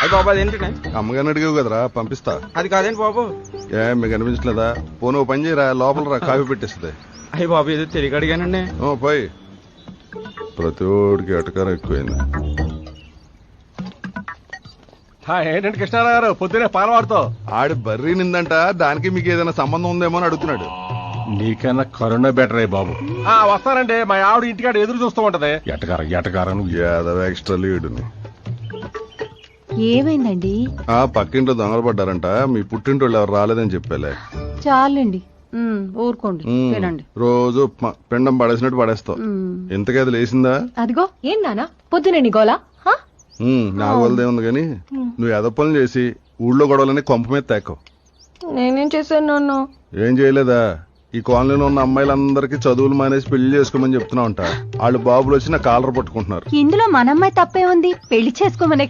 అది బాబు అదేంటండి? అమ్మగారిని అడిగావు కదరా, పంపిస్తా. అది కాదండి బాబు. మీకు అనిపించలేదా? పోను పని చేయరా, లోపల రా, కాఫీ పెట్టేస్తుంది. అయ్యి బాబు ఏదో తెలియక అడిగానండి. పోయి. ప్రతి ఓడికి ఎటకారం ఎక్కువైంది. ఏంటంటే కృష్ణారావు గారు పొద్దునే పాలవాడుతో ఆడి బర్రీ నిందంట, దానికి మీకు ఏదైనా సంబంధం ఉందేమో అని అడుగుతున్నాడు. నీకన్నా కరుణ బెటర్ అయ్యి బాబు. వస్తానండి, మా ఆవిడ ఇంటికాడ ఎదురు చూస్తూ ఉంటది. ఎటకారం యాదవ ఎక్స్ట్రా లీడుని. ఏమైందండి? పక్కింట్లో దొంగలు పడ్డారంట, మీ పుట్టింటోళ్ళు ఎవరు రాలేదని చెప్పాలే. చాలండి, ఊరుకోండి, తినండి. రోజు పిండం పడేసినట్టు పడేస్తావు. ఇంతకీ అది లేసిందా? అదిగో. ఏం నానా పొద్దునండి గోలా? నాకు వల్లదే ఉంది కానీ నువ్వు ఎదపనులు చేసి ఊళ్ళో గొడవలని కొంప మీద తేకవు. నేనేం చేశాను నాన్న? ఏం చేయలేదా? ఈ కాలనీలో ఉన్న అమ్మాయిలందరికీ చదువులు మానేసి పెళ్లి చేసుకోమని చెప్తున్నా ఉంటా. వాళ్ళు బాబులు వచ్చి నా కాలర్ పట్టుకుంటున్నారు. ఇందులో మన అమ్మాయి తప్పే ఉంది? పెళ్లి చేసుకోమనే